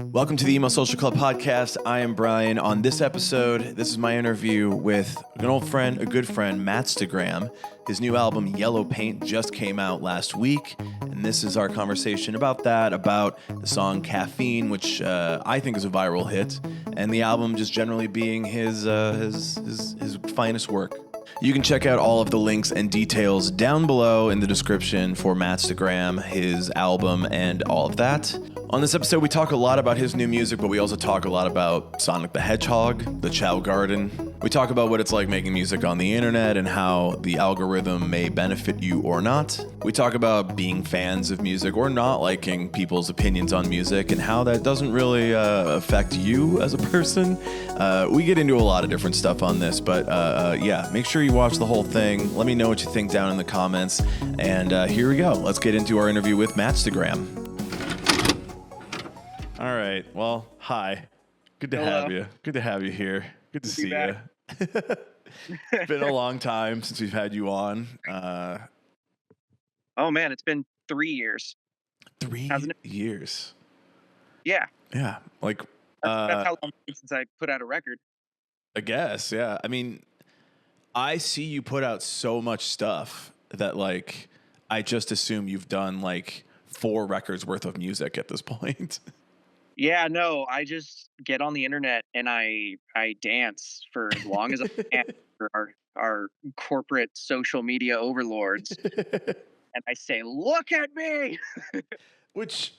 Welcome to the Emo Social Club podcast. I am Brian. On this episode, this is my interview with an old friend, a good friend, Mattstagraham. His new album, Yellow Paint, just came out last week, and this is our conversation about that, about the song Caffeine, which I think is a viral hit, and the album just generally being his finest work. You can check out all of the links and details down below in the description for Mattstagraham, his album, and all of that. On this episode, we talk a lot about his new music, but we also talk a lot about Sonic the Hedgehog, the Chow Garden. We talk about what it's like making music on the internet and how the algorithm may benefit you or not. We talk about being fans of music or not liking people's opinions on music and how that doesn't really affect you as a person. We get into a lot of different stuff on this, but yeah, make sure you watch the whole thing. Let me know what you think down in the comments. And here we go. Let's get into our interview with Mattstagraham. All right. Well, hi. Good to have you. Good to have you here. Good to see you. It's been a long time since we've had you on. Oh man, it's been 3 years. 3 Hasn't it? years. Yeah, Yeah. Like, that's how long it's been since I put out a record. I guess. Yeah. I mean, I see you put out so much stuff that, like, I just assume you've done like 4 records worth of music at this point. Yeah, no, I just get on the internet and I dance for as long as I can for our corporate social media overlords, and I say, "Look at me!" Which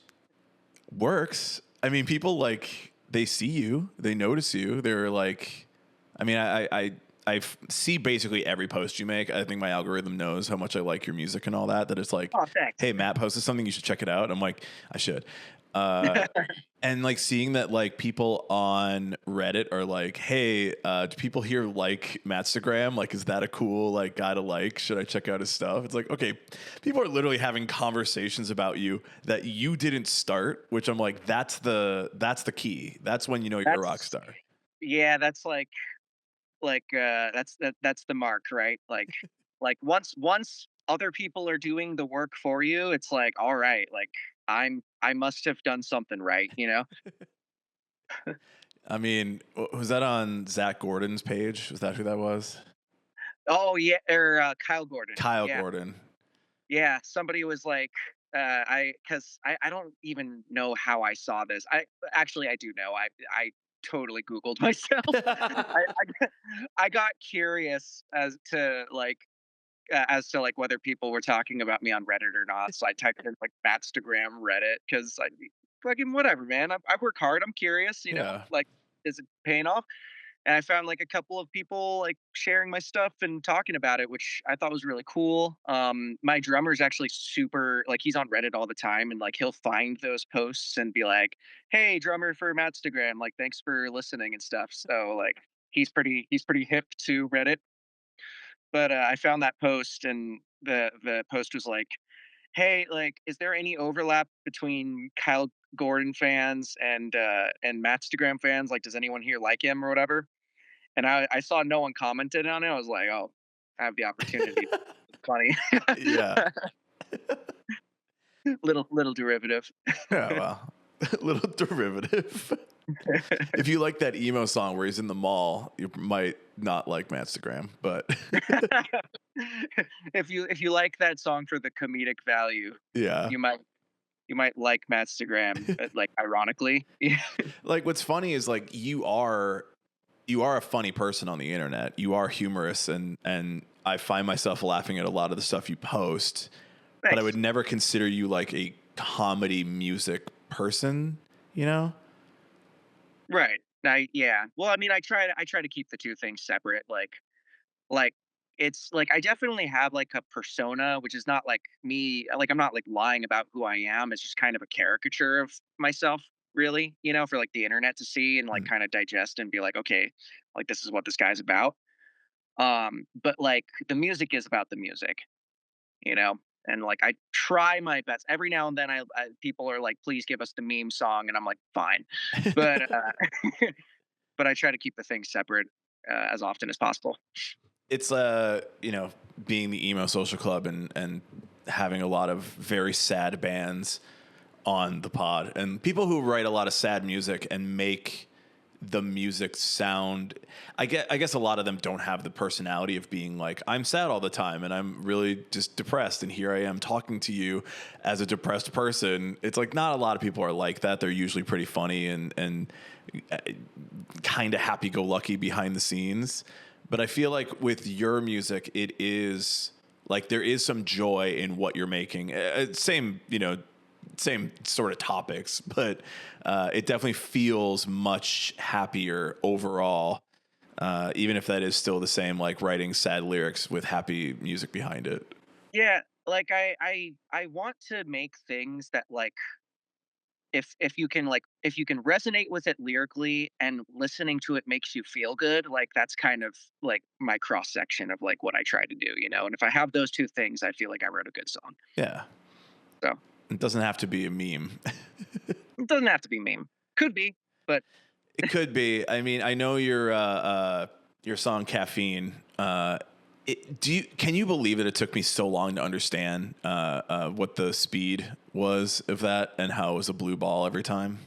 works. I mean, people, like, they see you, they notice you. They're like, I mean, I see basically every post you make. I think my algorithm knows how much I like your music and all that. That it's like, Oh, thanks. hey, Matt posted something, you should check it out. I'm like, I should. And like seeing that, like, people on Reddit are like, hey, do people here like Mattstagraham? Like, is that a cool, like, guy to like? Should I check out his stuff? It's like, okay, people are literally having conversations about you that you didn't start, which I'm like, that's the key. That's when you know you're a rock star. Yeah, that's that's the mark, right? Like once other people are doing the work for you, it's like, all right, like I must have done something right, you know? I mean, was that on Zach Gordon's page? Was that who that was? Oh yeah, or Kyle Gordon. Kyle Yeah, Gordon. yeah. Somebody was like, because I don't even know how I saw this. I do know. I totally Googled myself. I got curious as to like whether people were talking about me on Reddit or not. So I typed in like Mattstagram Reddit because I fucking whatever, man. I work hard. I'm curious, Yeah. like, is it paying off? And I found like a couple of people like sharing my stuff and talking about it, which I thought was really cool. My drummer's actually super, like, he's on Reddit all the time, and like he'll find those posts and be like, "Hey, drummer for Mattstagram, like, thanks for listening and stuff." So like he's pretty hip to Reddit. But I found that post, and the post was like, "Hey, like, is there any overlap between Kyle Gordon fans and Mattstagram fans? Like, does anyone here like him or whatever?" And I saw no one commented on it. I was like, "Oh, I have the opportunity." Funny. Yeah. Little derivative. Yeah, well, little derivative. If you like that emo song where he's in the mall, you might not like Mattstagram, but If you like that song for the comedic value, yeah. you might like Mattstagram, like, ironically. Like, what's funny is, like, you are a funny person on the internet. You are humorous, and I find myself laughing at a lot of the stuff you post, but I Thanks. would never consider you like a comedy music person, you know? Right. Yeah. Well, I mean, I try to keep the two things separate. Like it's like I definitely have like a persona, which is not like me. Like, I'm not like lying about who I am. It's just kind of a caricature of myself, really. For like the internet to see and like Mm. kind of digest and be like, okay, like this is what this guy's about. But like the music is about the music, you know. And like I try my best. Every now and then, people are like, "Please give us the meme song," and I'm like, "Fine," but but I try to keep the things separate as often as possible. It's being the emo social club and having a lot of very sad bands on the pod, and people who write a lot of sad music and make the music sound, I guess a lot of them don't have the personality of being like, I'm sad all the time and I'm really just depressed, and here I am talking to you as a depressed person. It's like not a lot of people are like that. They're usually pretty funny and kind of happy-go-lucky behind the scenes. But I feel like with your music, it is like there is some joy in what you're making. Same, same sort of topics, but it definitely feels much happier overall, even if that is still the same, like writing sad lyrics with happy music behind it. Yeah, like I want to make things that like if you can resonate with it lyrically and listening to it makes you feel good, like that's kind of like my cross section of like what I try to do, you know. And if I have those two things, I feel like I wrote a good song. Yeah. So It doesn't have to be a meme. it doesn't have to be meme. Could be, but It could be. I mean, I know your song Caffeine. Can you believe that it took me so long to understand what the speed was of that and how it was a blue ball every time?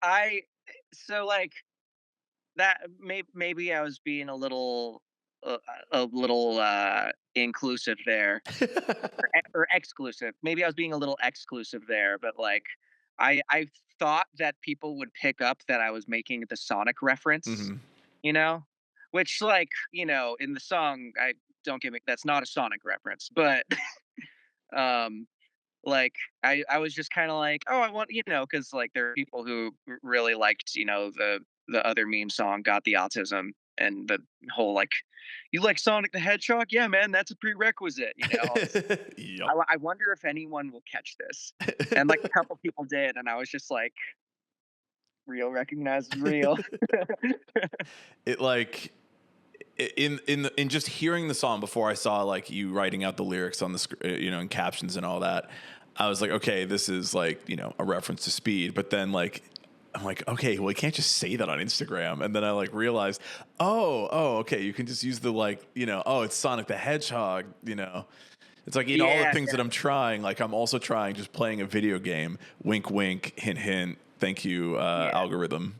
I so like that maybe I was being uh, a little inclusive there or exclusive. Maybe I was being a little exclusive there, but like I thought that people would pick up that I was making the Sonic reference, Hmm. you know, which like in the song I don't get me that's not a Sonic reference, but um like I was just kind of like, oh, I want because like there are people who really liked the other meme song, got the autism, and the whole like, you like Sonic the Hedgehog? Yeah, man, that's a prerequisite. Yep. I wonder if anyone will catch this, and like a couple people did, and I was just like, real recognizes real. It like in just hearing the song before I saw like you writing out the lyrics on the and captions and all that, I was like, okay, this is like a reference to Speed. But then like I'm like, okay, well, you can't just say that on Instagram. And then I like realized, oh, okay, you can just use the like oh, it's Sonic the Hedgehog. It's like all the Yeah, things that I'm trying. Like I'm also trying just playing a video game. Wink, wink, hint, hint. Thank you, yeah. algorithm.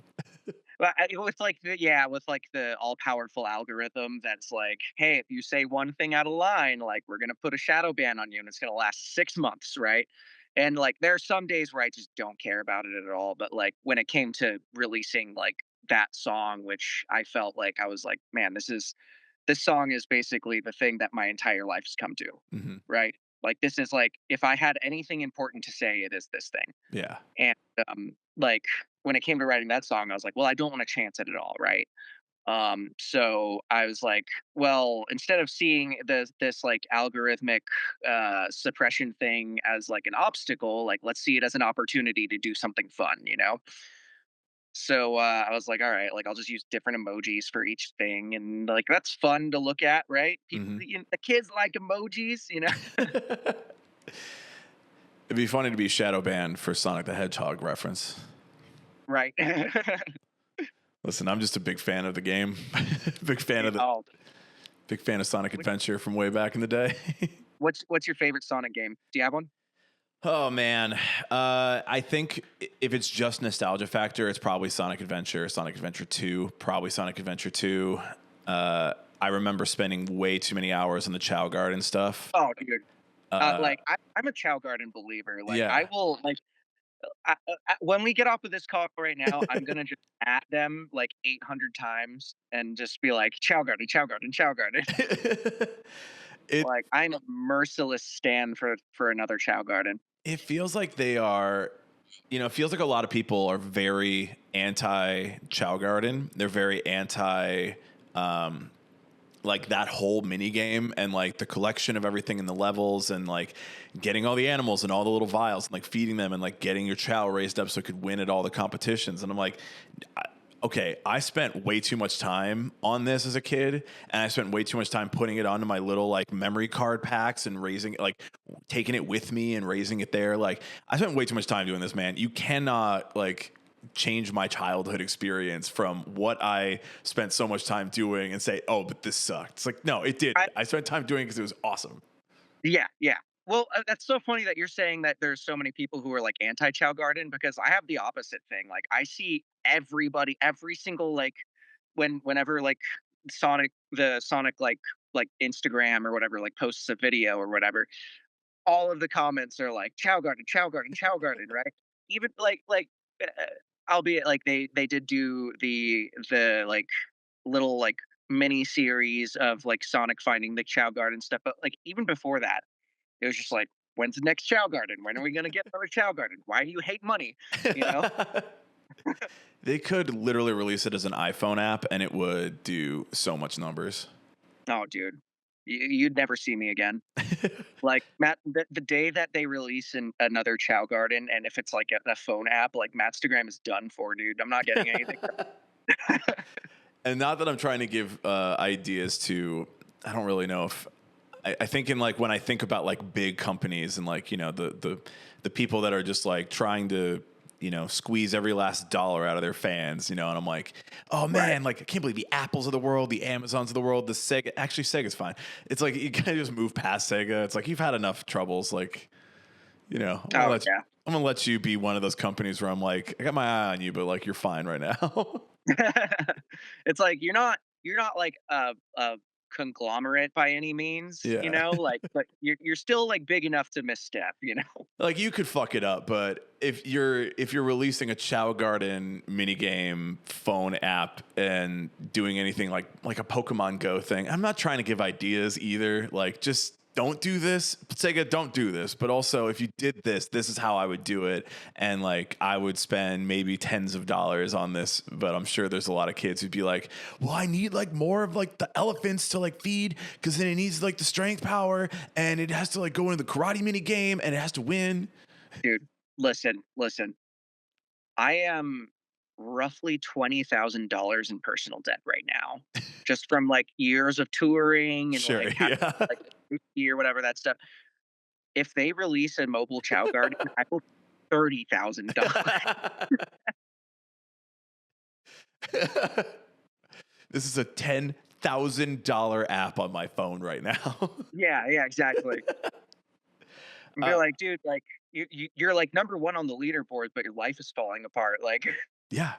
But with like the all powerful algorithm that's like, hey, if you say one thing out of line, like we're gonna put a shadow ban on you, and it's gonna last 6 months, right? And like there are some days where I just don't care about it at all. But like when it came to releasing like that song, which I felt like I was like, man, this song is basically the thing that my entire life has come to, Hmm. right? Like this is like if I had anything important to say, it is this thing. Yeah. And like when it came to writing that song, I was like, well, I don't want to chance it at all, right? So I was like, well, instead of seeing this like algorithmic suppression thing as like an obstacle, like let's see it as an opportunity to do something fun, you know? So I was like, all right, like I'll just use different emojis for each thing, and like that's fun to look at, right? People, Hmm. the kids like emojis, you know. It'd be funny to be shadow banned for Sonic the Hedgehog reference. Right. Listen, I'm just a big fan of the game. big fan of the Oh, big fan of Sonic which, Adventure from way back in the day. what's your favorite Sonic game? Do you have one? Oh man, I think if it's just nostalgia factor, it's probably Sonic Adventure, Sonic Adventure 2, probably Sonic Adventure 2. I remember spending way too many hours on the Chow Garden stuff. Oh, dude. Uh, Like I'm a Chow Garden believer. Like I yeah. will like when we get off of this call right now, I'm gonna just at them like 800 times and just be like, Chow Garden, Chow Garden, Chow Garden. it Like I'm a merciless stand for another Chow Garden. it feels like they are, it feels like a lot of people are very anti Chow Garden. They're very anti um, like that whole mini game and like the collection of everything in the levels and like getting all the animals and all the little vials and like feeding them and like getting your chow raised up so it could win at all the competitions. And I'm like, okay, I spent way too much time on this as a kid, and I spent way too much time putting it onto my little like memory card packs and raising it, like taking it with me and raising it there. Like I spent way too much time doing this, man. You cannot like change my childhood experience from what I spent so much time doing and say, oh, but this sucked. It's like, no, it did. I I spent time doing it because it was awesome. Yeah, yeah. Well, that's so funny that you're saying that there's so many people who are like anti Chow Garden because I have the opposite thing. Like I see everybody, every single like whenever like Sonic like Instagram or whatever like posts a video or whatever, all of the comments are like Chow Garden, Chow Garden, Chow Garden, right? Even albeit like they did do the like little like mini series of like Sonic finding the Chow Garden stuff, but like even before that it was just like, when's the next Chow Garden? When are we gonna get another Chow Garden? Why do you hate money? You know? They could literally release it as an iPhone app and it would do so much numbers. Oh, dude, you'd never see me again. Like Matt, the day that they release another Chow Garden, and if it's like a phone app, like Mattstagraham is done for, dude. I'm not getting anything. And not that I'm trying to give ideas to, I don't really know if, I think in like when I think about like big companies and like, the people that are just like trying to, squeeze every last dollar out of their fans, and I'm like, oh Right. man, like I can't believe the Apples of the world, the Amazons of the world, the Sega, actually Sega's fine. It's like, you kind of just move past Sega. It's like, you've had enough troubles. Like, Oh yeah. I'm gonna let you be one of those companies where I'm like, I got my eye on you, but like, you're fine right now. It's like you're not like a conglomerate by any means, you Yeah. know, like but you're still like big enough to misstep, you know. Like you could fuck it up, but if you're releasing a Chow Garden minigame phone app and doing anything like a Pokemon Go thing, I'm not trying to give ideas either. Like just don't do this. Sega, don't do this. But also if you did this, this is how I would do it. And like I would spend maybe tens of dollars on this, but I'm sure there's a lot of kids who'd be like, well, I need like more of like the elephants to like feed because then it needs like the strength power and it has to like go into the karate mini game and it has to win. Dude, listen. I am roughly $20,000 in personal debt right now, just from like years of touring and Sure, like having yeah. like or whatever that stuff. If they release a mobile Chow Garden, I will $30,000. This is a $10,000 app on my phone right now. Yeah, exactly. And be uh, like, dude, like you're like number one on the leaderboard, but your life is falling apart. Like, yeah.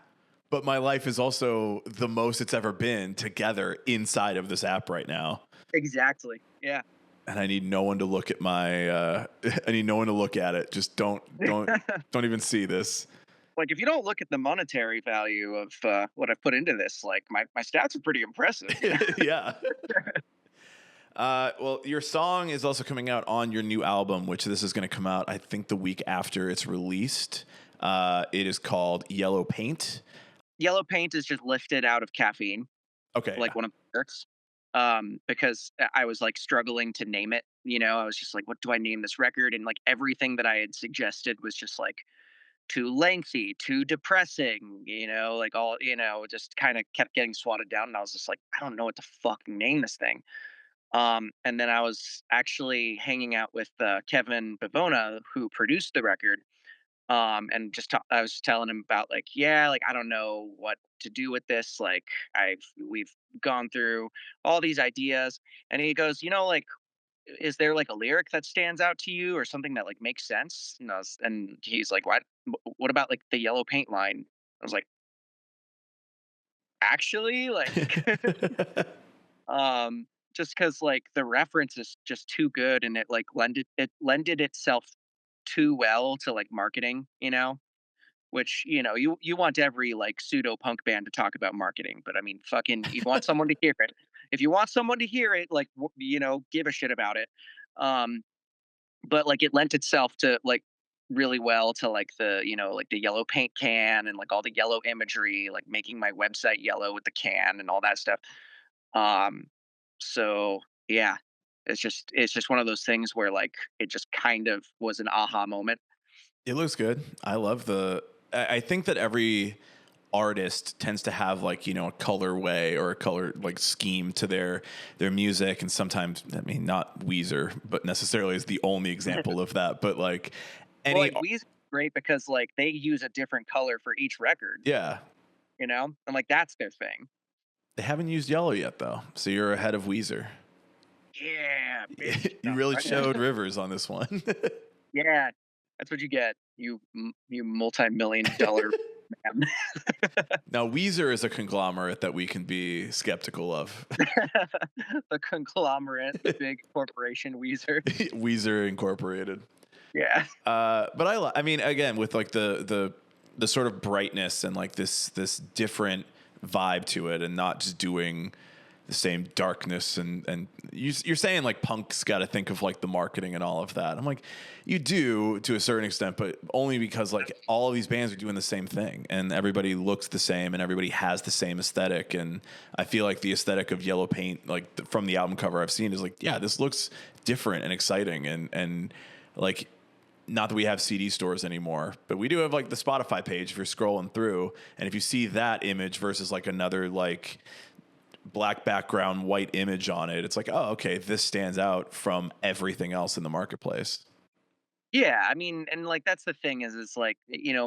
But my life is also the most it's ever been together inside of this app right now. exactly. Yeah. And I need no one to look at my I need no one to look at it. Just don't even see this. Like if you don't look at the monetary value of what I've put into this, like my stats are pretty impressive. You know? Yeah. Well, your song is also coming out on your new album, which this is going to come out, I think, the week after it's released. It is called Yellow Paint. Yellow paint is just lifted out of Caffeine, Okay. like one of the lyrics. Because I was like struggling to name it. You know, I was just like, what do I name this record? And like everything that I had suggested was just like too lengthy, too depressing, like all, just kind of kept getting swatted down. And I was just like, I don't know what to fucking name this thing. And then I was actually hanging out with Kevin Bavona, who produced the record. And I was telling him about like, yeah, like I don't know what to do with this. Like we've gone through all these ideas, and he goes, like, is there like a lyric that stands out to you or something that like makes sense? And he's like, what about like the yellow paint line? I was like, actually, like, just because like the reference is just too good and it like lended itself too well to like marketing, which you want every like pseudo punk band to talk about marketing, but I mean, fucking, you want someone to hear it. If you want someone to hear it, like give a shit about it. Um, but like it lent itself to like really well to like like the yellow paint can and like all the yellow imagery, like making my website yellow with the can and all that stuff. Um, so yeah, it's just one of those things where like it just kind of was an aha moment. It looks good. I love I think that every artist tends to have like, a colorway or a color like scheme to their music. And sometimes, I mean, not Weezer, but necessarily is the only example of that. But like Well, any, like Weezer is great because like they use a different color for each record, yeah, and like that's their thing. they haven't used yellow yet though. So you're ahead of Weezer. Yeah, bitch. You No, really showed Rivers on this one. yeah, that's what you get. You multi-million dollar man. Now, Weezer is a conglomerate that we can be skeptical of. The conglomerate, the big corporation Weezer. Weezer Incorporated. Yeah. But I mean, again, with like the sort of brightness and like this different vibe to it, and not just doing the same darkness and you're saying like punk's got to think of like the marketing and all of that. I'm like, you do to a certain extent, but only because like all of these bands are doing the same thing and everybody looks the same and everybody has the same aesthetic. And I feel like the aesthetic of Yellow Paint, like from the album cover I've seen, is like, yeah, this looks different and exciting and like, not that we have CD stores anymore, but we do have like the Spotify page if you're scrolling through. And if you see that image versus like another like black background, white image on it, it's like, oh, okay, this stands out from everything else in the marketplace. Yeah, I mean, and like that's the thing is it's like,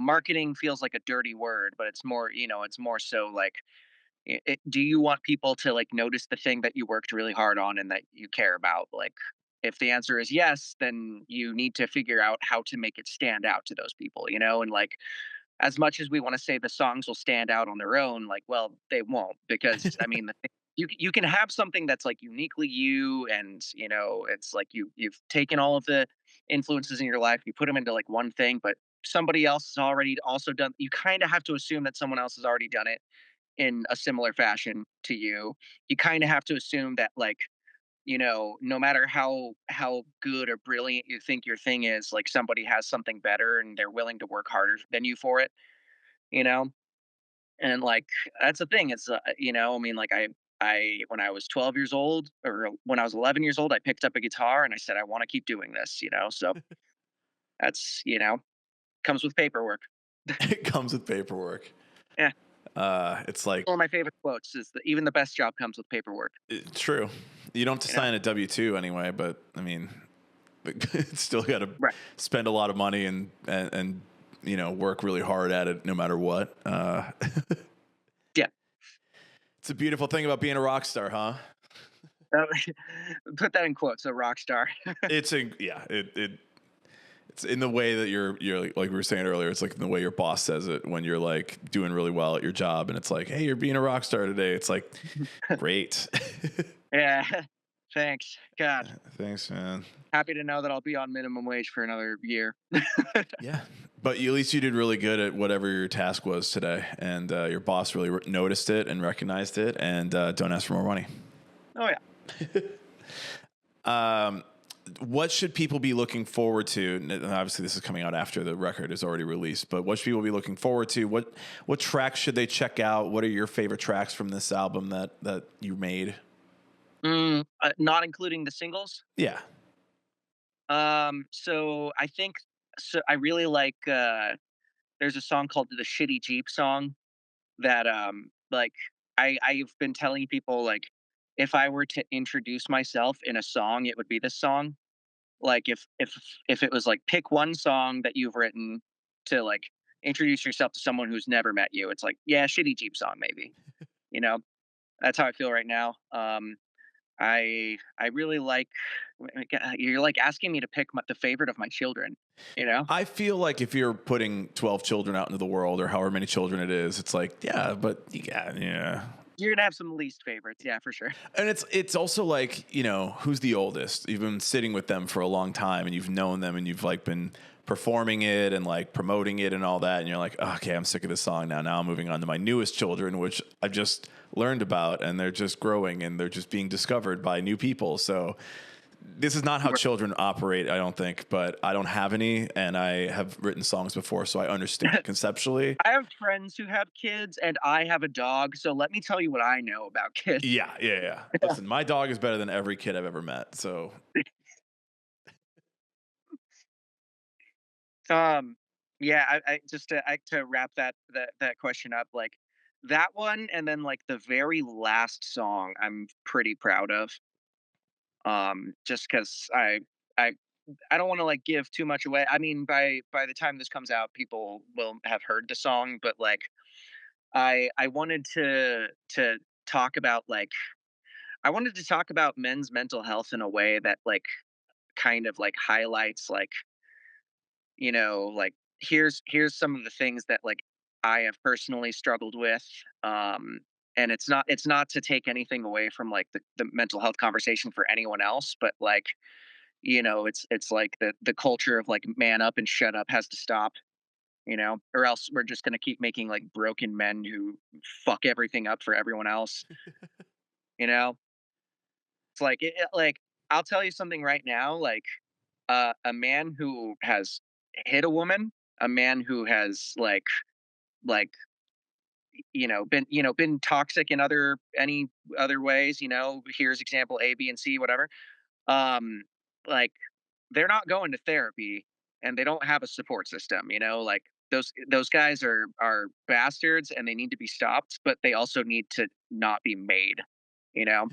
marketing feels like a dirty word, but it's more, it's more so like do you want people to like notice the thing that you worked really hard on and that you care about? Like if the answer is yes, then you need to figure out how to make it stand out to those people, and like as much as we want to say the songs will stand out on their own, like, well, they won't because I mean, you can have something that's like uniquely you, and it's like you've taken all of the influences in your life, you put them into like one thing, but somebody else has already also done. You kind of have to assume that someone else has already done it in a similar fashion to you. You kind of have to assume that like no matter how good or brilliant you think your thing is, like somebody has something better and they're willing to work harder than you for it, you know? And like that's the thing. It's I mean like I when I was 12 years old or when I was 11 years old, I picked up a guitar and I said I want to keep doing this, So that's, comes with paperwork. It comes with paperwork. Yeah. It's like, One of my favorite quotes is that even the best job comes with paperwork, true. You don't have to you know? sign a W-2 anyway, but I mean, it's still got to Right. spend a lot of money and work really hard at it no matter what. Yeah. It's a beautiful thing about being a rock star, huh? Uh, Put that in quotes, a rock star. It's a yeah. It's in the way that you're like we were saying earlier. It's like in the way your boss says it when you're like doing really well at your job, and it's like, hey, you're being a rock star today. It's like, great. Yeah. Thanks. God. Thanks, man. Happy to know that I'll be on minimum wage for another year. Yeah, but at least you did really good at whatever your task was today, and your boss really noticed it and recognized it, and don't ask for more money. Oh yeah. What should people be looking forward to? And obviously, this is coming out after the record is already released, but what should people be looking forward to? What tracks should they check out? What are your favorite tracks from this album that you made? Not including the singles. Yeah. So I think so. I really like. There's a song called the Shitty Jeep song that like I've been telling people like if I were to introduce myself in a song, it would be this song. Like if it was like pick one song that you've written to like introduce yourself to someone who's never met you, it's like yeah, Shitty Jeep song maybe. You know, that's how I feel right now. I really like. You're like asking me to pick the favorite of my children. You know. I feel like if you're putting 12 children out into the world or however many children it is, it's like, yeah, but yeah. You're gonna have some least favorites, yeah, for sure. And it's also like, who's the oldest? You've been sitting with them for a long time and you've known them and you've like been performing it and like promoting it and all that. And you're like, oh, okay, I'm sick of this song now. Now I'm moving on to my newest children, which I've just learned about, and they're just growing and they're just being discovered by new people. So this is not how children operate, I don't think, but I don't have any, and I have written songs before, so I understand conceptually. I have friends who have kids, and I have a dog. So let me tell you what I know about kids. Yeah. Listen, my dog is better than every kid I've ever met. So Um, yeah, I just to wrap that question up, like that one, and then like the very last song, I'm pretty proud of. Just because I I don't want to like give too much away. I mean, by the time this comes out, people will have heard the song, but like I wanted to talk about like I wanted to talk about men's mental health in a way that like kind of like highlights like, like here's some of the things that like I have personally struggled with. And it's not to take anything away from like the mental health conversation for anyone else, but like, it's like the culture of like man up and shut up has to stop, or else we're just gonna keep making like broken men who fuck everything up for everyone else, you know? It's like like I'll tell you something right now, like a man who has hit a woman, a man who has like been toxic in any other ways, here's example A, B, and C, whatever. Um, like they're not going to therapy and they don't have a support system, like those guys are bastards and they need to be stopped, but they also need to not be made, you know?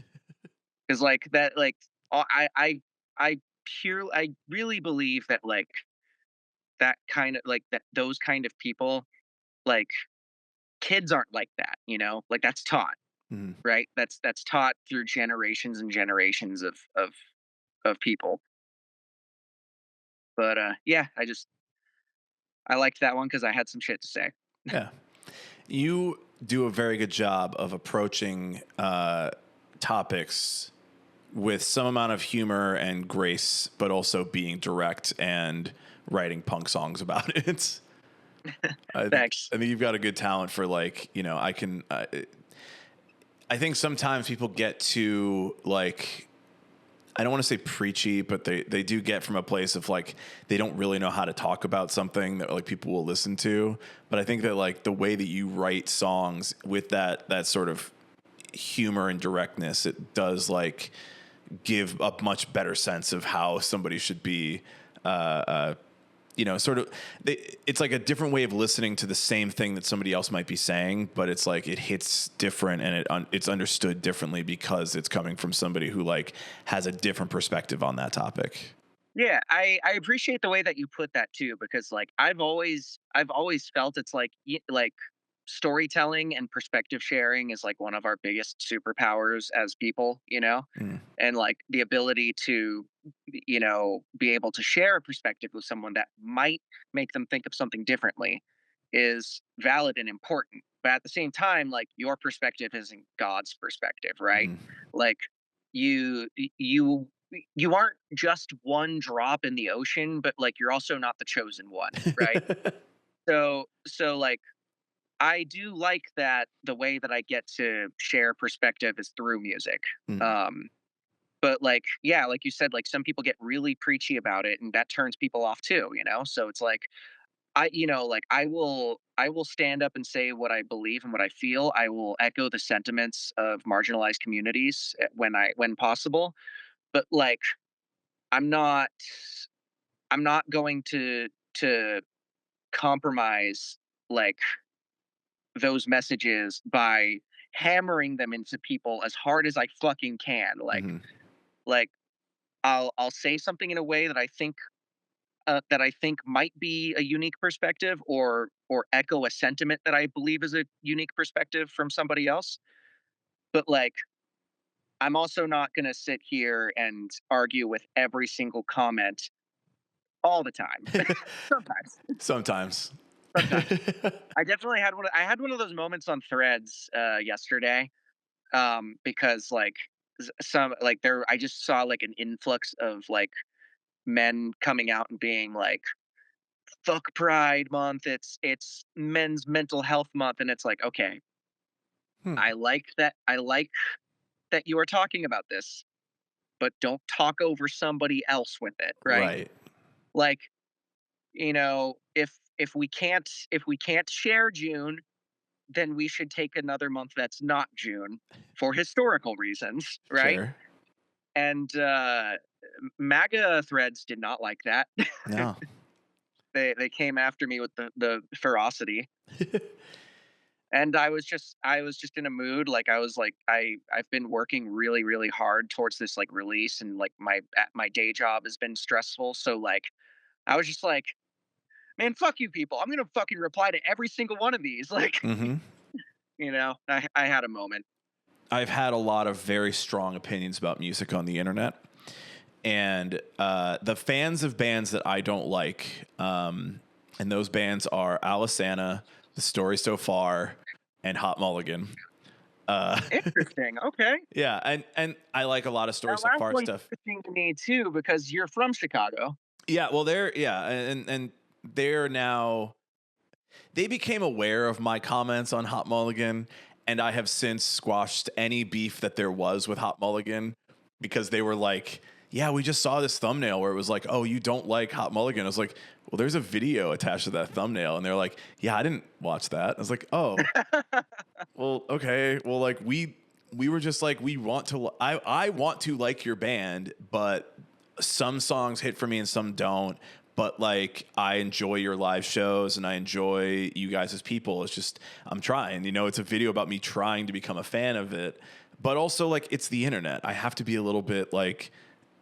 Because like that, like I I really believe that like that kind of like that those kind of people, like kids aren't like that, like that's taught, Mhm. right? That's taught through generations and generations of people. But yeah, I liked that one because I had some shit to say. Yeah. You do a very good job of approaching topics with some amount of humor and grace, but also being direct and writing punk songs about it. Thanks. I think you've got a good talent for like, I think sometimes people get too like, I don't want to say preachy, but they do get from a place of like, they don't really know how to talk about something that like people will listen to. But I think that like the way that you write songs with that sort of humor and directness, it does like give a much better sense of how somebody should be, sort of, it's like a different way of listening to the same thing that somebody else might be saying, but it's like it hits different and it's understood differently because it's coming from somebody who like has a different perspective on that topic. Yeah, I appreciate the way that you put that too, because like I've always felt it's like like storytelling and perspective sharing is like one of our biggest superpowers as people, Mm. and like the ability to be able to share a perspective with someone that might make them think of something differently is valid and important. But at the same time, like your perspective isn't God's perspective, right? Mm. Like you you aren't just one drop in the ocean, but like you're also not the chosen one, right? So like I do like that the way that I get to share perspective is through music. Mm. Um but like yeah, like you said, like some people get really preachy about it and that turns people off too, so it's like like I will stand up and say what I believe and what I feel. I will echo the sentiments of marginalized communities when possible, but like I'm not I'm not going to compromise like those messages by hammering them into people as hard as I fucking can. Hmm. Like I'll say something in a way that I think might be a unique perspective or echo a sentiment that I believe is a unique perspective from somebody else. But like I'm also not going to sit here and argue with every single comment all the time. Sometimes. Sometimes. Sometimes. I had one of those moments on Threads yesterday, because like some like there I just saw like an influx of like men coming out and being like fuck Pride Month, it's men's mental health month, and it's like, okay, Hmm. I like that you are talking about this, but don't talk over somebody else with it, right? Right. Like, if we can't share June, then we should take another month that's not June for historical reasons, right? Sure. And MAGA threads did not like that. No. They came after me with the ferocity. And I was just in a mood, like I was like I've been working really really hard towards this like release, and like my day job has been stressful, so like I was just like, man, fuck you people, I'm gonna fucking reply to every single one of these. Like, Hmm. I had a moment. I've had a lot of very strong opinions about music on the internet, and the fans of bands that I don't like, and those bands are Alisana, The Story So Far, and Hot Mulligan. Interesting. Okay. Yeah, and I like a lot of Story That So last Far one's stuff. interesting to me too because you're from Chicago. Yeah, well, and they're now they became aware of my comments on Hot Mulligan, and I have since squashed any beef that there was with Hot Mulligan because they were like, "Yeah, we just saw this thumbnail where it was like, oh, you don't like Hot Mulligan." I was like, "Well, there's a video attached to that thumbnail," and they're like, "Yeah, I didn't watch that." I was like, "Oh, well, okay. Well, like we were just like we want to. I want to like your band, but some songs hit for me and some don't. But like I enjoy your live shows and I enjoy you guys as people. It's just I'm trying. You know, it's a video about me trying to become a fan of it. But also like it's the internet. I have to be a little bit like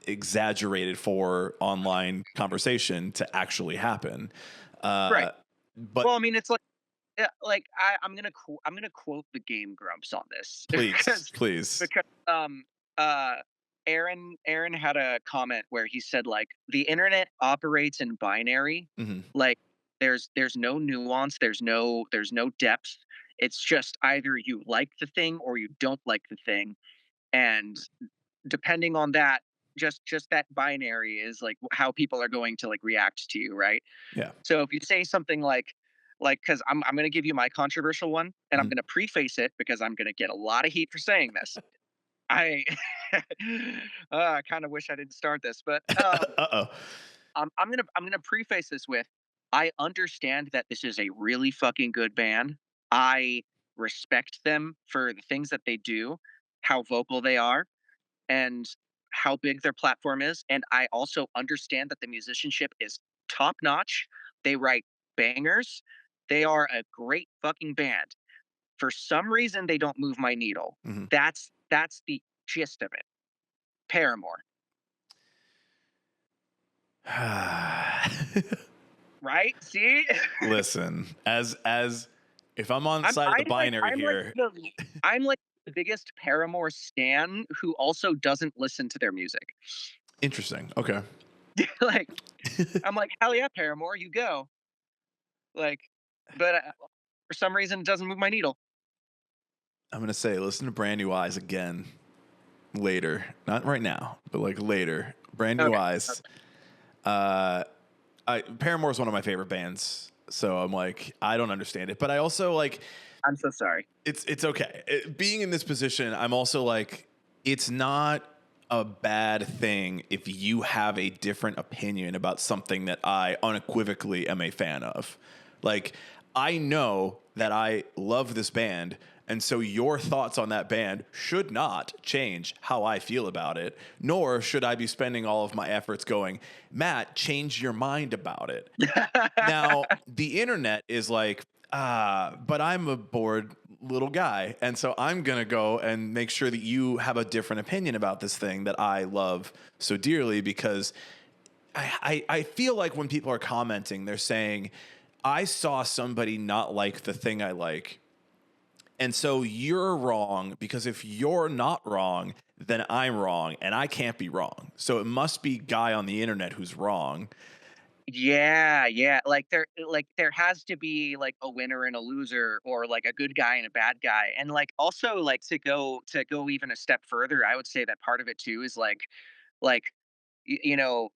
exaggerated for online conversation to actually happen. Right. Uh, but Well, I mean, it's like yeah, like I'm gonna quote the Game Grumps on this please, please. because uh Aaron had a comment where he said like the internet operates in binary, Mhm. like there's no nuance, there's no depth. It's just either you like the thing or you don't like the thing, and depending on that, just that binary is like how people are going to like react to you, right? Yeah. So if you say something like because I'm gonna give you my controversial one, and I'm Mhm. gonna preface it because I'm gonna get a lot of heat for saying this. I I kind of wish I didn't start this, but Uh-oh. I'm gonna preface this with I understand that this is a really fucking good band. I respect them for the things that they do, how vocal they are, and how big their platform is. And I also understand that the musicianship is top notch. They write bangers. They are a great fucking band. For some reason, they don't move my needle. Mhm. That's the gist of it. Paramore, right? See, Listen, as if I'm on the I'm side of the I'm like binary I'm like here, the I'm like the biggest Paramore stan who also doesn't listen to their music. interesting. Okay. Like I'm like hell yeah, Paramore, you go. Like, but for some reason, it doesn't move my needle. I'm gonna say listen to Brand New Eyes again later. Not right now, but like later. Brand New Okay, Eyes. okay. Uh Paramore is one of my favorite bands. So I'm like, I don't understand it. But I also like I'm so sorry. it's okay. Being in this position, I'm also like, it's not a bad thing if you have a different opinion about something that I unequivocally am a fan of. Like, I know that I love this band, and so your thoughts on that band should not change how I feel about it, nor should I be spending all of my efforts going, Matt, change your mind about it. Now, the internet is like, but I'm a bored little guy. And so I'm going to go and make sure that you have a different opinion about this thing that I love so dearly because I feel like when people are commenting, they're saying, I saw somebody not like the thing I like. And so you're wrong because if you're not wrong, then I'm wrong and I can't be wrong. So it must be guy on the internet who's wrong. Yeah, yeah. Like there has to be like a winner and a loser, or like a good guy and a bad guy. And like also like to go even a step further, I would say that part of it too is like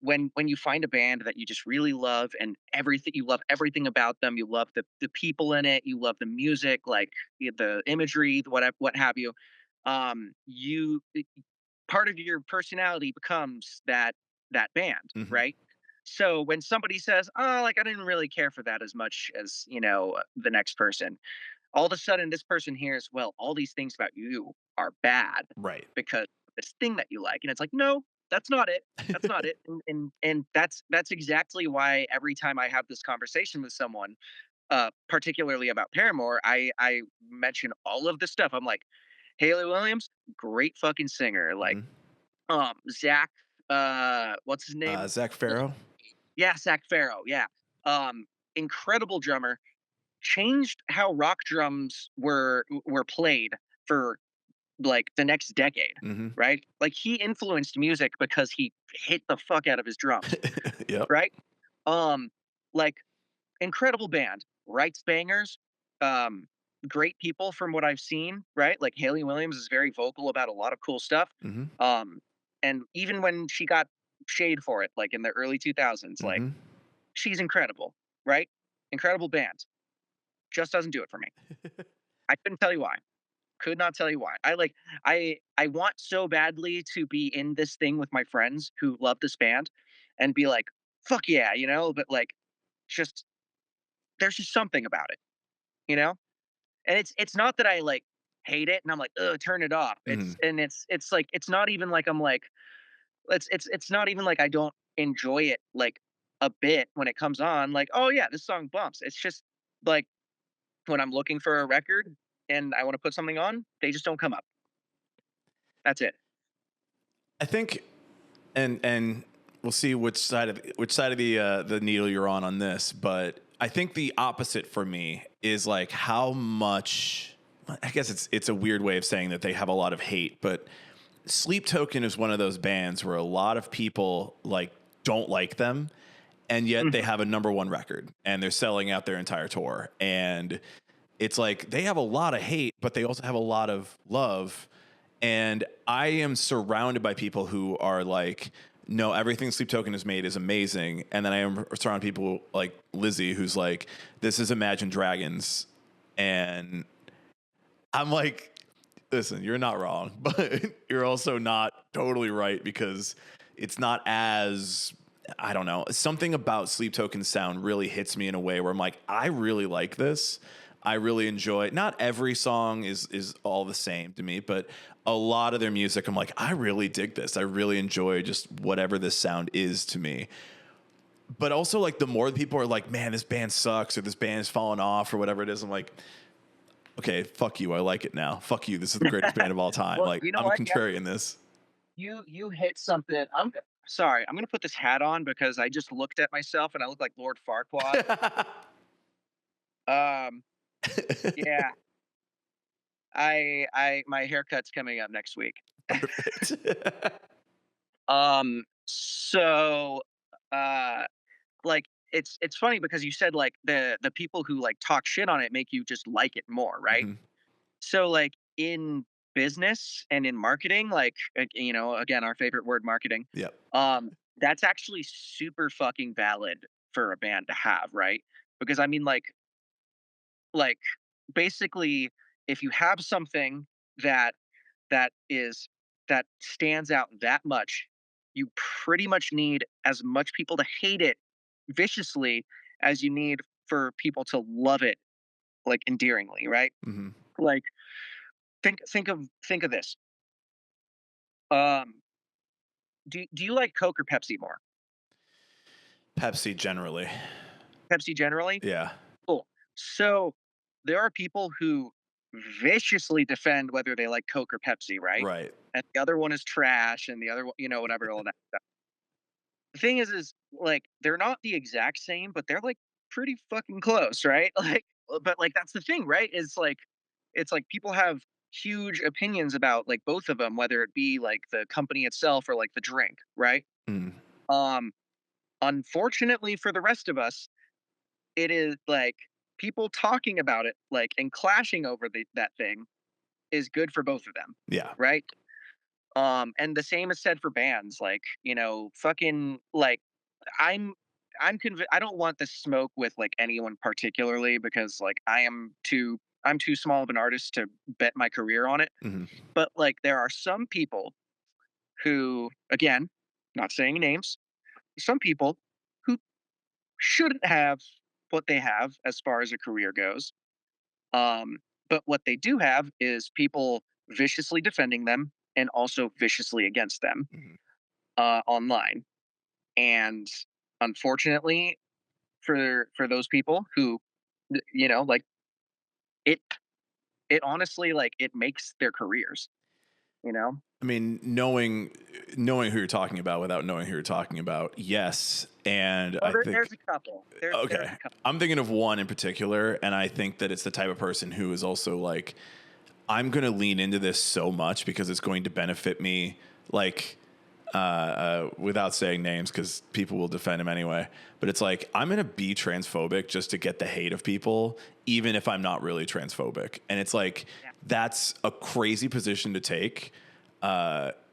when you find a band that you just really love and everything you love everything about them, you love the people in it, you love the music, like the imagery, what have you. You part of your personality becomes that band, Mhm. right? So when somebody says, "Oh, like I didn't really care for that as much as the next person," all of a sudden this person hears, "Well, all these things about you are bad Right. because of this thing that you like," and it's like, "No, that's not it. That's not it." And that's exactly why every time I have this conversation with someone, particularly about Paramore, I mention all of this stuff. I'm like, Haley Williams, great fucking singer. Like, Mhm. Zach, what's his name? Zach Farrow. Yeah, Zach Farrow. Yeah, um, incredible drummer. Changed how rock drums were played for like the next decade, Mm-hmm. right? Like he influenced music because he hit the fuck out of his drums, Yep. right? Um, like incredible band, writes bangers, um, great people from what I've seen, right? Like Haley Williams is very vocal about a lot of cool stuff. Mm-hmm. Um, and even when she got shade for it, like in the early 2000s, like Mm-hmm. she's incredible, right? Incredible band. Just doesn't do it for me. I couldn't tell you why. Could not tell you why. I want so badly to be in this thing with my friends who love this band and be like, fuck yeah, but like just there's just something about it, you know? And it's not that I like hate it and I'm like, "Ugh, turn it off." Mm-hmm. It's like it's not even like I'm like it's not even like I don't enjoy it like a bit when it comes on, like, "Oh yeah, this song bumps." It's just like when I'm looking for a record and I want to put something on, they just don't come up. That's it. I think, and we'll see which side of the needle you're on this, but I think the opposite for me is like how much. I guess it's a weird way of saying that they have a lot of hate, but Sleep Token is one of those bands where a lot of people like don't like them, and yet they Mhm. have a number one record and they're selling out their entire tour. And it's like they have a lot of hate, but they also have a lot of love. And I am surrounded by people who are like, no, everything Sleep Token has made is amazing. And then I am surrounded by people like Lizzie, who's like, this is Imagine Dragons. And I'm like, listen, you're not wrong, but you're also not totally right because it's not as, I don't know, something about Sleep Token's sound really hits me in a way where I'm like, I really like this. I really enjoy it. Not every song is all the same to me, but a lot of their music, I'm like, I really dig this. I really enjoy just whatever this sound is to me. But also, like, the more people are like, man, this band sucks or this band is falling off or whatever it is, I'm like, okay, fuck you. I like it now. Fuck you. This is the greatest band of all time. Well, Like, you know I'm what? Yeah, contrarian this. you hit something. Sorry. I'm gonna put this hat on because I just looked at myself and I look like Lord Farquaad. Um, yeah. I my haircut's coming up next week. Perfect. So uh like it's funny because you said like the people who like talk shit on it make you just like it more, right? Mhm. So like in business and in marketing, like again, our favorite word, marketing, Yep. that's actually super fucking valid for a band to have, right? Because I mean like basically if you have something that that is that stands out that much, you pretty much need as much people to hate it viciously as you need for people to love it like endearingly, right? Mhm. Like think of this. Um do you like Coke or Pepsi more? Pepsi generally. Pepsi generally? Yeah. Cool. So there are people who viciously defend whether they like Coke or Pepsi, right? Right. And the other one is trash and the other one, whatever, all that stuff. The thing is like they're not the exact same, but they're like pretty fucking close, right? Like but like that's the thing, right? It's like people have huge opinions about like both of them, whether it be like the company itself or like the drink, right? Mm. Um Unfortunately for the rest of us, it is like people talking about it like and clashing over that thing is good for both of them, Yeah. right? And the same is said for bands, like, fucking like I'm I don't want the smoke with like anyone particularly because like I'm too small of an artist to bet my career on it. Mhm. But like there are some people who, again, not saying names, some people who shouldn't have what they have as far as a career goes. Um, but what they do have is people viciously defending them and also viciously against them Mhm. online. And unfortunately, for those people who, like it it honestly like it makes their careers. You know, I mean, knowing who you're talking about without knowing who you're talking about, yes. And well, I think there's a couple. There's okay. a couple. I'm thinking of one in particular, and I think that it's the type of person who is also like I'm going to lean into this so much because it's going to benefit me, like, without saying names because people will defend him anyway. But it's like, I'm going to be transphobic just to get the hate of people, even if I'm not really transphobic. And it's like, Yeah. that's a crazy position to take. It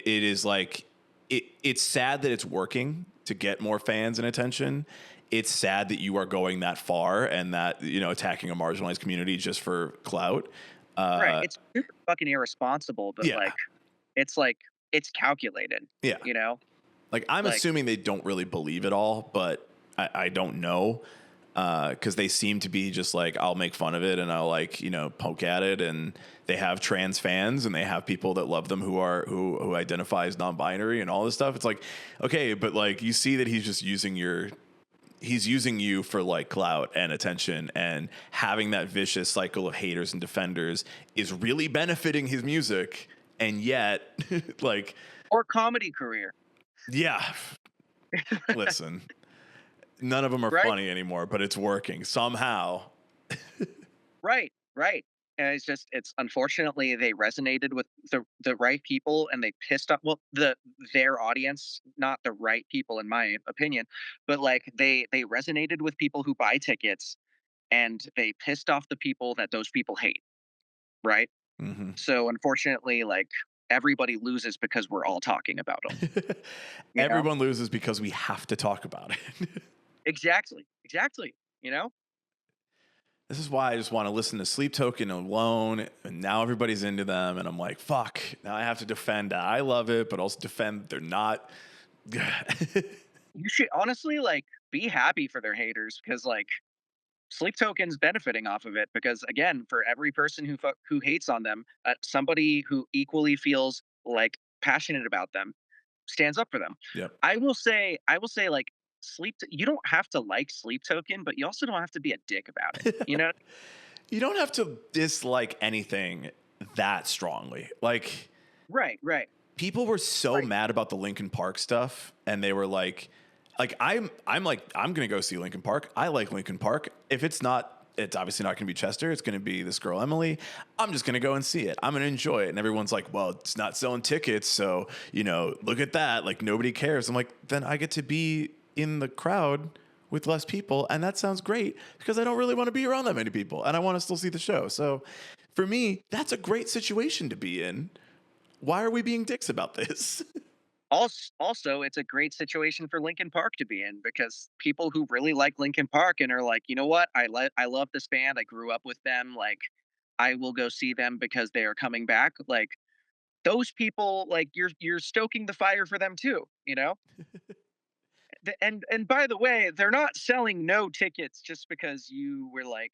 is like, it's sad that it's working to get more fans and attention. It's sad that you are going that far and that, attacking a marginalized community just for clout. Right. It's super fucking irresponsible, but Yeah. like it's calculated. Yeah. You know, Like, I'm like assuming they don't really believe it all, but I don't know. Because they seem to be just like, I'll make fun of it and I'll, like, poke at it. And they have trans fans and they have people that love them who identify as non-binary and all this stuff. It's like, okay, but like, you see that he's just using he's using you for like clout and attention, and having that vicious cycle of haters and defenders is really benefiting his music. And yet, like, or comedy career. yeah, listen, none of them are Right. funny anymore, but it's working somehow. Right. Right. And it's unfortunately they resonated with the right people and they pissed off their audience, not the right people in my opinion, but like they resonated with people who buy tickets and they pissed off the people that those people hate. Right. Hmm. So unfortunately, like everybody loses because we're all talking about them. You know? Everyone loses because we have to talk about it. Exactly. Exactly. You know? This is why I just want to listen to Sleep Token alone. And now everybody's into them. And I'm like, fuck, now I have to defend that. I love it, but also defend they're not. You should honestly like be happy for their haters because like Sleep Token's benefiting off of it because again, for every person who hates on them, somebody who equally feels like passionate about them stands up for them. Yep. I will say like you don't have to like Sleep Token, but you also don't have to be a dick about it. You know? You don't have to dislike anything that strongly. Like, Right, right. people were so Like mad about the Linkin Park stuff, and they were like, I'm like, I'm gonna go see Linkin Park. I like Linkin Park. If it's obviously not gonna be Chester. It's gonna be this girl Emily. I'm just gonna go and see it. I'm gonna enjoy it. And everyone's like, well, it's not selling tickets, so look at that. Like, nobody cares. I'm like, then I get to be in the crowd with less people, and that sounds great because I don't really want to be around that many people, and I want to still see the show. So, for me, that's a great situation to be in. Why are we being dicks about this? also, it's a great situation for Linkin Park to be in because people who really like Linkin Park and are like, you know what, I love this band. I grew up with them. Like, I will go see them because they are coming back. Like those people, like you're stoking the fire for them too. You know. And by the way, they're not selling no tickets just because you were like,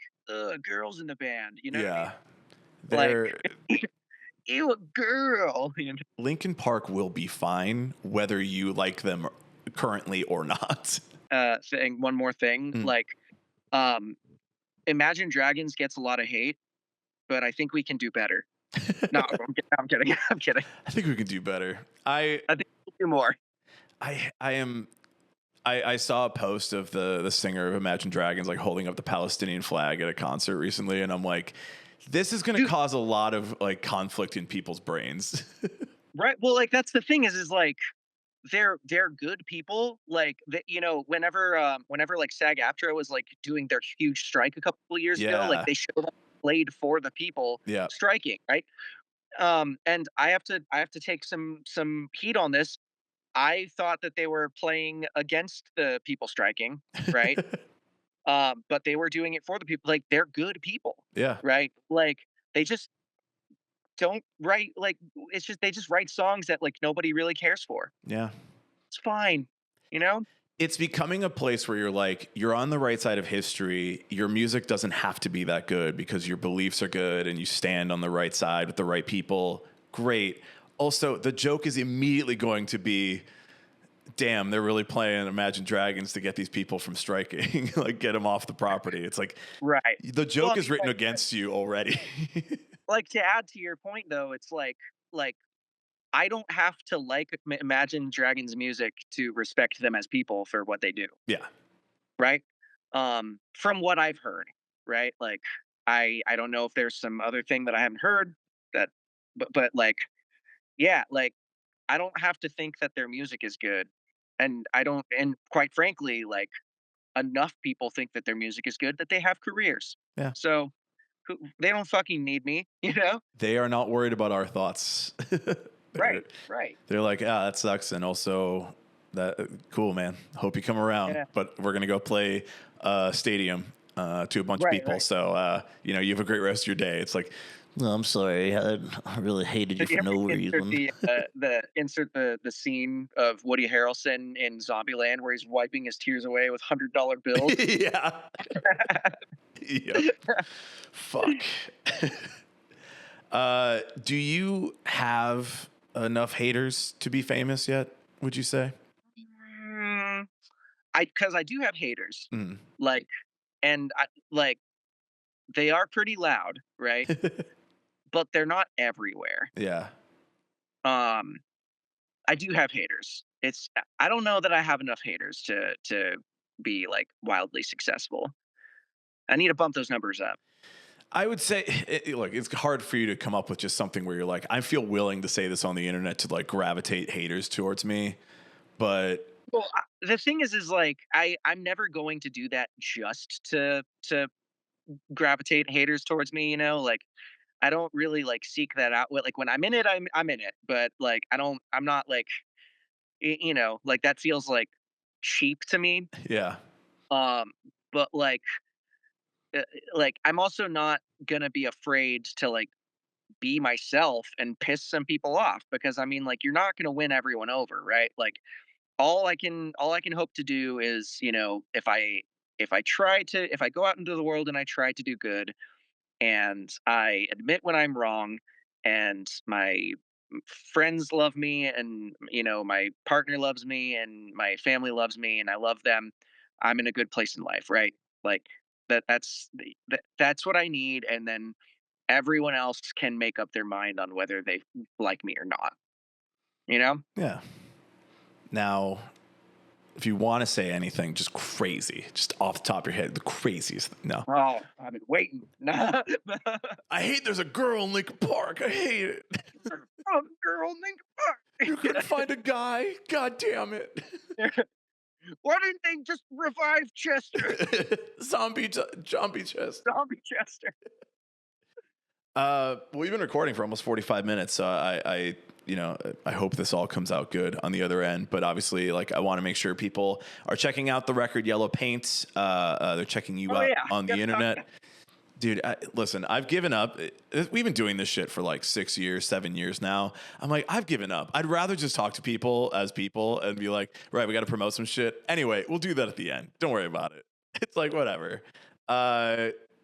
girls in the band. You know what I mean? Yeah, Like, they're you a girl. You know? Lincoln Park will be fine whether you like them currently or not. Saying one more thing, Mm. like, um, Imagine Dragons gets a lot of hate, but I think we can do better. No, I'm kidding. I'm kidding. I think we can do better. I I think we can do more. I am I saw a post of the singer of Imagine Dragons like holding up the Palestinian flag at a concert recently, and I'm like, this is going to Dude, cause a lot of like conflict in people's brains. right? Well, like that's the thing is like they're good people. Like that, whenever like SAG-AFTRA was like doing their huge strike a couple of years ago, like Yeah, they showed up played for the people yeah. striking, right? And I have to take some heat on this. I thought that they were playing against the people striking, right? But they were doing it for the people. Like they're good people, Yeah, right? Like they just don't write like it's just they just write songs that like nobody really cares for. yeah. It's fine, you know? It's becoming a place where you're like, you're on the right side of history. Your music doesn't have to be that good because your beliefs are good and you stand on the right side with the right people. Great. Also, the joke is immediately going to be, damn, they're really playing Imagine Dragons to get these people from striking, like get them off the property. It's like Right. the Well, I joke is mean, written against you already. like to add to your point though, it's like I don't have to like Imagine Dragons music to respect them as people for what they do, Yeah. right? From what I've heard, right? Like I don't know if there's some other thing that I haven't heard that, but like, yeah, like I don't have to think that their music is good, and I don't, and quite frankly, like enough people think that their music is good that they have careers. Yeah. So they don't fucking need me, you know? They are not worried about our thoughts. they're, Right, right. they're like, that sucks. And also that cool, man. Hope you come around, Yeah, but we're going to go play stadium to a bunch of right, people. right. So, you have a great rest of your day. It's like, no, I'm sorry. I really hated you You for ever no insert reason. the scene of Woody Harrelson in Zombieland where he's wiping his tears away with $100 bills? Yeah. Yep. Fuck. Do you have enough haters to be famous yet? Would you say? Mm, because I do have haters, Mm. like, and I like they are pretty loud, right? But they're not everywhere. Yeah. Um, I do have haters. I don't know that I have enough haters to be like wildly successful. I need to bump those numbers up. I would say, look, it's hard for you to come up with just something where you're like, I feel willing to say this on the internet to like gravitate haters towards me, but Well, the thing is like I'm never going to do that just to gravitate haters towards me. You know, like I don't really like seek that out. Like when I'm in it, I'm in it. But like I'm not like like that feels like cheap to me. yeah, Um, but like I'm also not gonna be afraid to like be myself and piss some people off because I mean like you're not gonna win everyone over, right? Like all I can hope to do is, if I go out into the world and I try to do good and I admit when I'm wrong and my friends love me and my partner loves me and my family loves me and I love them, I'm in a good place in life, right? Like that's what I need, and then everyone else can make up their mind on whether they like me or not, you know? yeah. Now, if you want to say anything, just crazy, just off the top of your head, the craziest thing. No, Oh, I've been waiting. Oh, I hate there's a girl in Lincoln Park. I hate it. girl, Link You couldn't find a guy. God damn it. Park. Why didn't they just revive Chester? Zombie chest. Zombie Chester. We've been recording for almost 45 minutes, so I hope this all comes out good on the other end. But obviously, like, I want to make sure people are checking out the record Yellow Paint. They're checking you Oh out yeah. on the internet. Dude, listen, I've given up. We've been doing this shit for like 6 years, 7 years now. I'm like, I've given up. I'd rather just talk to people as people and be like, right, we got to promote some shit. Anyway, we'll do that at the end. Don't worry about it. It's like, whatever.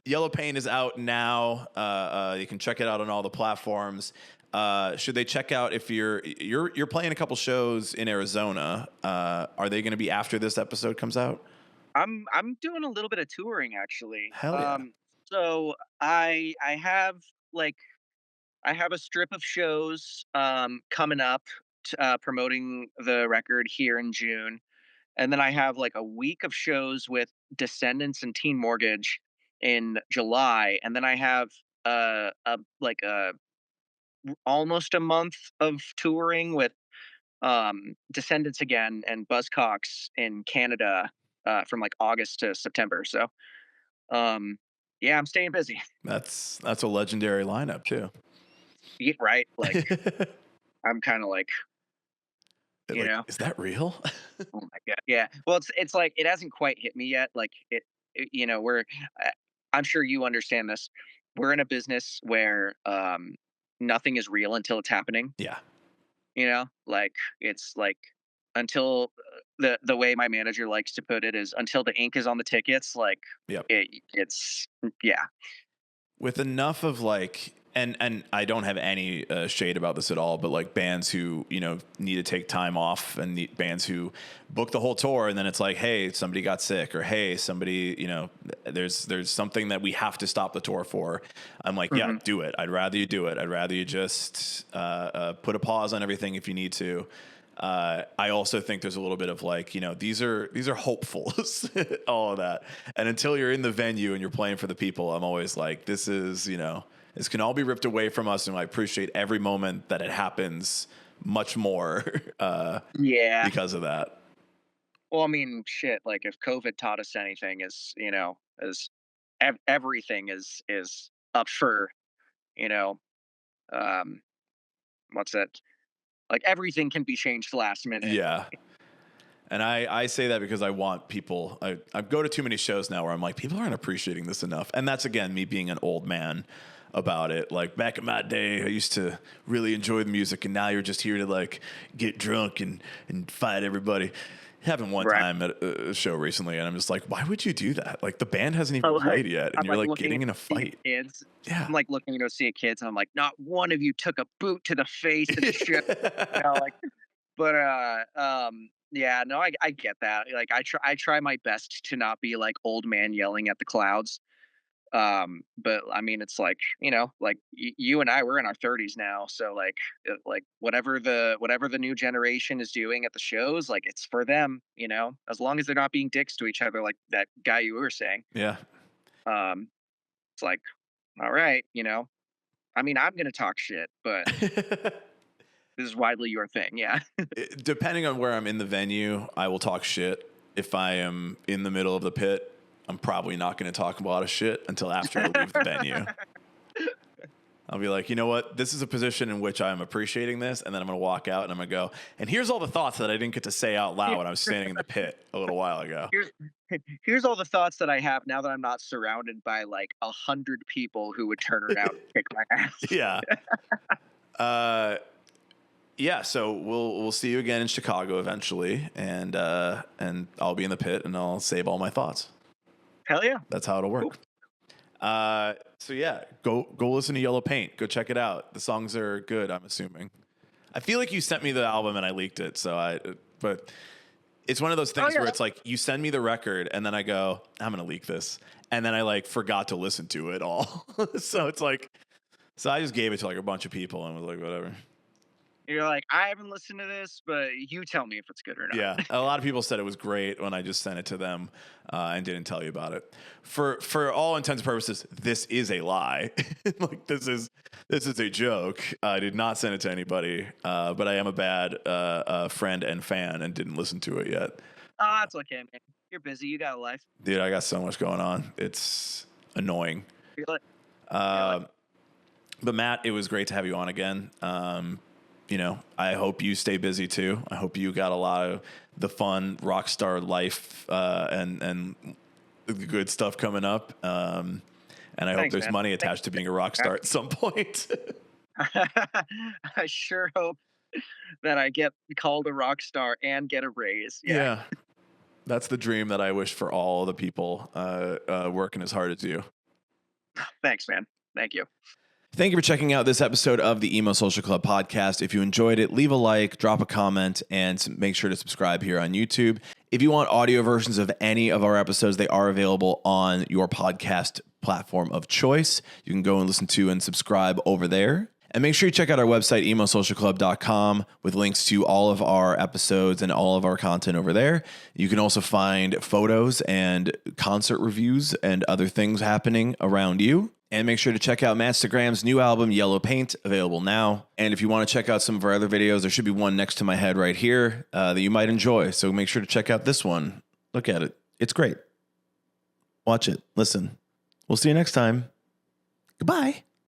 Yellow Paint is out now. You can check it out on all the platforms. Should they check out if you're playing a couple shows in Arizona? Are they going to be after this episode comes out? I'm doing a little bit of touring actually. Hell yeah. So I have like I have a strip of shows coming up promoting the record here in June. And then I have like a week of shows with Descendants and Teen Mortgage in July, and then I have a almost a month of touring with Descendants again and Buzzcocks in Canada from like August to September. So um, yeah, I'm staying busy. That's a legendary lineup too. Yeah, right? Like I'm kind of like you Like, know, is that real? oh my god, yeah. Well, it's like it hasn't quite hit me yet. Like we're I'm sure you understand this. We're in a business where nothing is real until it's happening. Yeah. Like it's like until the way my manager likes to put it is until the ink is on the tickets. Like Yep. it's yeah. With enough of like, and I don't have any shade about this at all, but like bands who need to take time off, and bands who book the whole tour, and then it's like, hey, somebody got sick, or hey, somebody, there's something that we have to stop the tour for. I'm like, yeah, do it. I'd rather you do it. I'd rather you just put a pause on everything if you need to. I also think there's a little bit of like, these are hopefuls, all of that. And until you're in the venue and you're playing for the people, I'm always like, this is, this can all be ripped away from us. And I appreciate every moment that it happens much more Yeah. because of that. Well, I mean, shit. Like, if COVID taught us anything, is everything is up for, you know, um, what's that? Like, everything can be changed last minute. Yeah. And I say that because I want people, I go to too many shows now where I'm like, people aren't appreciating this enough. And that's, again, me being an old man about it. Like, back in my day, I used to really enjoy the music, and now you're just here to like get drunk and fight everybody. Happened one Right. time at a show recently, and I'm just like, why would you do that? Like, the band hasn't even Like, played yet, and I'm you're like looking getting in a to see fight. kids. Yeah. I'm like looking to go see kids, and I'm like, not one of you took a boot to the face at the show. Like, but yeah, no, I get that. Like, I try my best to not be like old man yelling at the clouds. But I mean, it's like, like you and I, we're in our 30s now, so like, like whatever the new generation is doing at the shows, like, it's for them, as long as they're not being dicks to each other, like that guy you were saying. Yeah. um it's like, all right, I mean, I'm gonna talk shit, but this is widely your thing. Yeah. Depending on where I'm in the venue, I will talk shit. If I am in the middle of the pit, I'm probably not going to talk a lot of shit until after I leave the venue. I'll be like, you know what? This is a position in which I'm appreciating this. And then I'm going to walk out and I'm going to go, and here's all the thoughts that I didn't get to say out loud when I was standing in the pit a little while ago. Here's all the thoughts that I have now that I'm not surrounded by like 100 people who would turn around and kick my ass. Yeah. Yeah, so we'll see you again in Chicago eventually, and I'll be in the pit and I'll save all my thoughts. Hell yeah. That's how it'll work. Cool. So yeah, go listen to Yellow Paint. Go check it out. The songs are good, I'm assuming. I feel like you sent me the album and I leaked it, but it's one of those things where it's like you send me the record and then I go, I'm gonna leak this, and then I like forgot to listen to it all. So it's like, so I just gave it to like a bunch of people and was like, whatever. You're like, I haven't listened to this, but you tell me if it's good or not. Yeah, a lot of people said it was great when I just sent it to them and didn't tell you about it. For all intents and purposes, this is a lie. Like, this is a joke. I did not send it to anybody, but I am a bad friend and fan and didn't listen to it yet. Oh, that's okay, man. You're busy. You got a life. Dude, I got so much going on. It's annoying. Feel it. But Matt, it was great to have you on again. I hope you stay busy too. I hope you got a lot of the fun rock star life and the good stuff coming up. And I hope there's money attached to being a rock star at some point. I sure hope that I get called a rock star and get a raise. Yeah. That's the dream that I wish for all the people working as hard as you. Thanks, man. Thank you. Thank you for checking out this episode of the Emo Social Club podcast. If you enjoyed it, leave a like, drop a comment, and make sure to subscribe here on YouTube. If you want audio versions of any of our episodes, they are available on your podcast platform of choice. You can go and listen to and subscribe over there. And make sure you check out our website, emosocialclub.com, with links to all of our episodes and all of our content over there. You can also find photos and concert reviews and other things happening around you. And make sure to check out Mattstagraham's new album, Yellow Paint, available now. And if you want to check out some of our other videos, there should be one next to my head right here that you might enjoy. So make sure to check out this one. Look at it. It's great. Watch it. Listen. We'll see you next time. Goodbye.